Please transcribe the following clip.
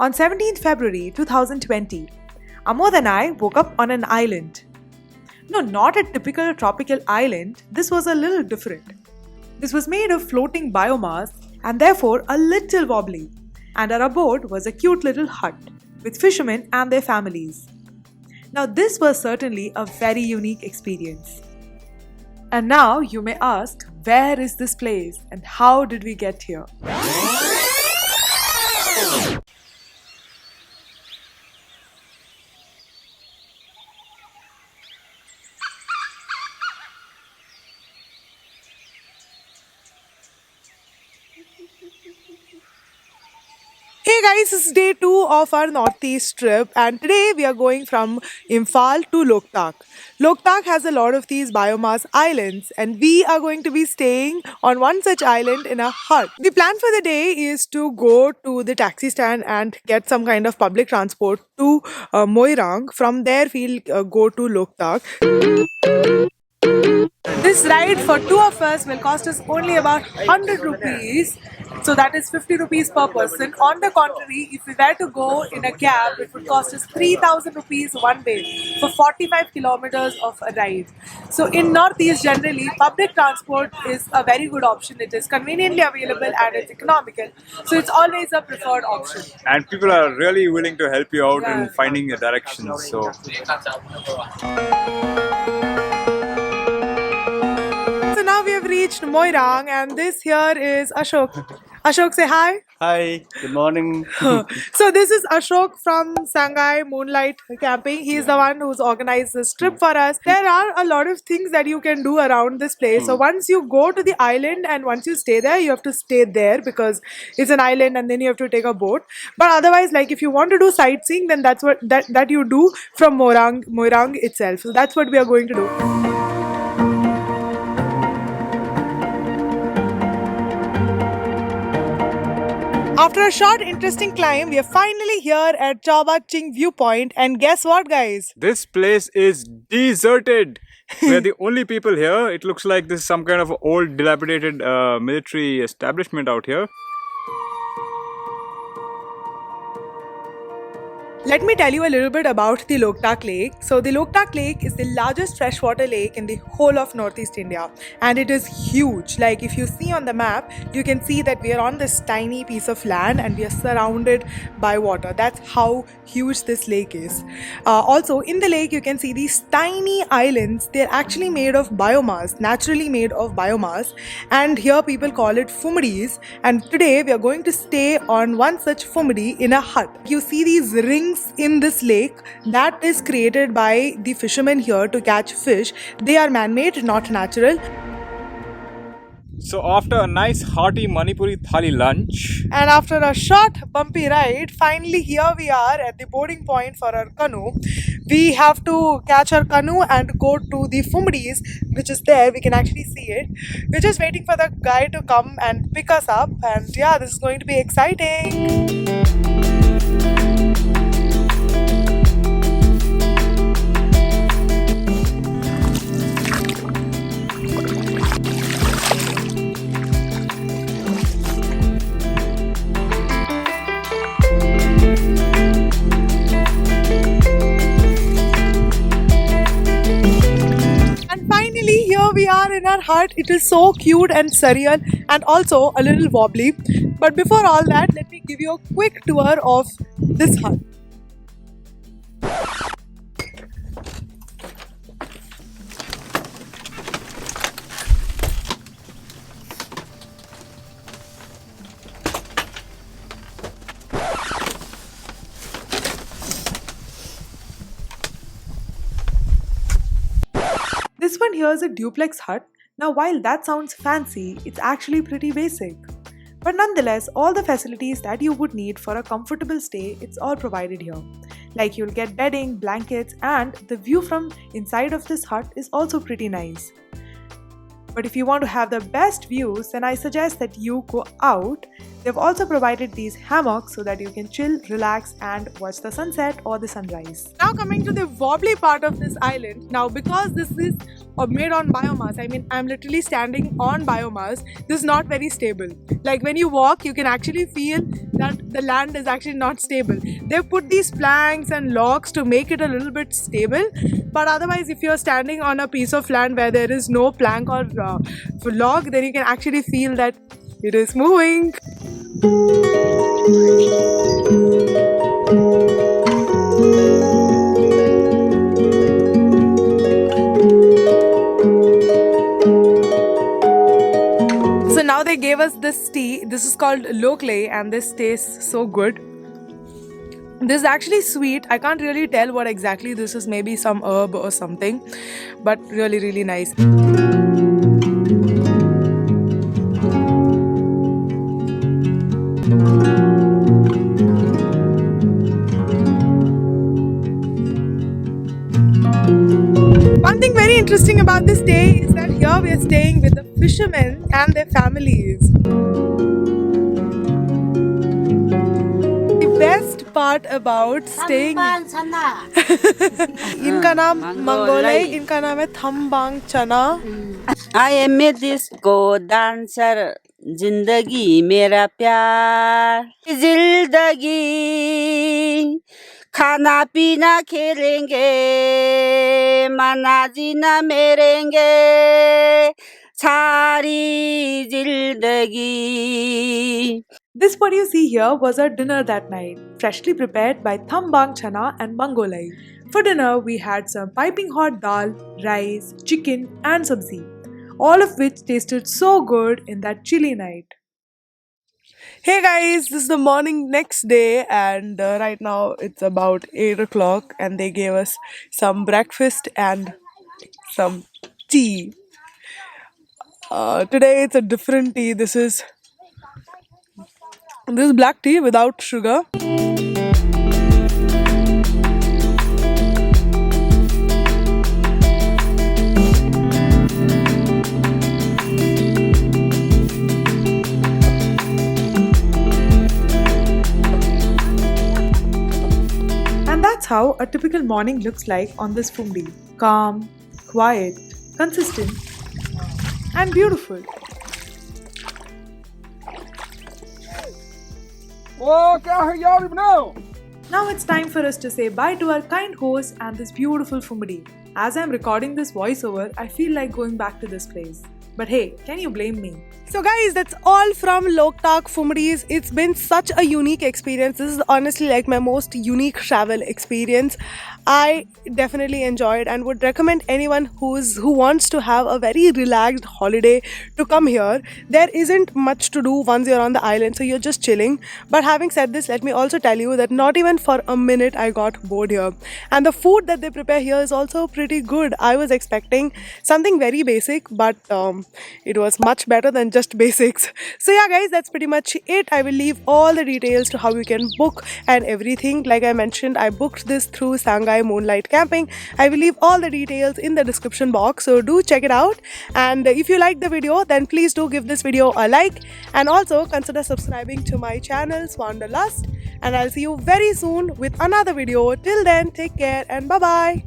On 17th February 2020, Amod and I woke up on an island. No, not a typical tropical island, this was a little different. This was made of floating biomass and therefore a little wobbly. And our abode was a cute little hut with fishermen and their families. Now, this was certainly a very unique experience. And now you may ask, where is this place and how did we get here? Hey guys, this is day 2 of our northeast trip and today we are going from Imphal to Loktak. Loktak has a lot of these biomass islands and we are going to be staying on one such island in a hut. The plan for the day is to go to the taxi stand and get some kind of public transport to Moirang. From there we'll go to Loktak. This ride for 2 of us will cost us only about 100 rupees. So that is 50 rupees per person. On the contrary, if we were to go in a cab, it would cost us 3000 rupees one way for 45 kilometers of a ride. So in Northeast generally, public transport is a very good option. It is conveniently available and it's economical. So it's always a preferred option. And people are really willing to help you out in finding the directions. So now we have reached Moirang and this here is Ashok. Ashok, say hi. Hi, good morning. So this is Ashok from Sangai Moonlight Camping. He is the one who's organized this trip for us. There are a lot of things that you can do around this place. So once you go to the island and once you stay there, you have to stay there because it's an island and then you have to take a boat. But otherwise, like if you want to do sightseeing, then that's what that you do from Moirang itself. So that's what we are going to do. After a short interesting climb, we are finally here at Chaba Ching Viewpoint and guess what guys? this place is deserted. We're the only people here. It looks like this is some kind of old dilapidated military establishment out here. Let me tell you a little bit about the Loktak Lake. So the Loktak Lake is the largest freshwater lake in the whole of Northeast India and it is huge. Like if you see on the map, you can see that we are on this tiny piece of land and we are surrounded by water. That's how huge this lake is. Also in the lake you can see these tiny islands. They're actually made of biomass, naturally made of biomass, and here people call it fumdis. And today we are going to stay on one such fumdi in a hut. You see these rings in this lake that is created by the fishermen here to catch fish. They are man-made, not natural. So after a nice hearty Manipuri thali lunch, And after a short bumpy ride, finally here we are at the boarding point for our canoe. We have to catch our canoe and go to the fumdis, which is there. We can actually see it. We're just waiting for the guy to come and pick us up, and yeah, this is going to be exciting. Here we are in our hut. It is so cute and surreal and also a little wobbly. But before all that, let me give you a quick tour of this hut. This one here is a duplex hut. Now while that sounds fancy, it's actually pretty basic. But nonetheless, all the facilities that you would need for a comfortable stay, it's all provided here. Like you'll get bedding, blankets, and the view from inside of this hut is also pretty nice. But if you want to have the best views, then I suggest that you go out. They've also provided these hammocks so that you can chill, relax and watch the sunset or the sunrise. Now coming to the wobbly part of this island. Now because this is or made on biomass. I mean, I'm literally standing on biomass. This is not very stable. Like when you walk, you can actually feel that the land is actually not stable. They've put these planks and logs to make it a little bit stable, but otherwise, if you're standing on a piece of land where there is no plank or log, then you can actually feel that it is moving. So now they gave us this tea. This is called Lokle and this tastes so good. This is actually sweet. I can't really tell what exactly this is. Maybe some herb or something, but really, really nice. One thing very interesting about this day is that here we are staying with the fishermen and their families. The best part about staying इनका नाम मंगोलाई, इनका नाम है थम्बांग चना. I am a disco dancer, जिंदगी मेरा प्यार जिंदगी खाना पीना खेलेंगे मना जीना मेरेंगे सारी जिंदगी. This what you see here was our dinner that night, freshly prepared by Thambang Chana and Mangolai. For dinner, we had some piping hot dal, rice, chicken and sabzi, all of which tasted so good in that chilly night. Hey guys, this is the morning next day and right now it's about 8 o'clock and they gave us some breakfast and some tea. Today it's a different tea. This is black tea without sugar. And that's how a typical morning looks like on this Fumdi. Calm, quiet, consistent, and beautiful. Now it's time for us to say bye to our kind host and this beautiful Fumdi. As I'm recording this voiceover, I feel like going back to this place. But hey, can you blame me? So guys, that's all from Loktak Fumdis. It's been such a unique experience. This is honestly like my most unique travel experience. I definitely enjoyed and would recommend anyone who wants to have a very relaxed holiday to come here. There isn't much to do once you're on the island, so you're just chilling. But having said this, let me also tell you that not even for a minute I got bored here. And the food that they prepare here is also pretty good. I was expecting something very basic, but it was much better than just basics. So yeah guys, that's pretty much it. I will leave all the details to how you can book and everything. Like I mentioned, I booked this through Sangai Moonlight Camping. I will leave all the details in the description box, so do check it out. And if you like the video, then please do give this video a like and also consider subscribing to my channel Swanderlust. And I'll see you very soon with another video. Till then, take care and bye bye.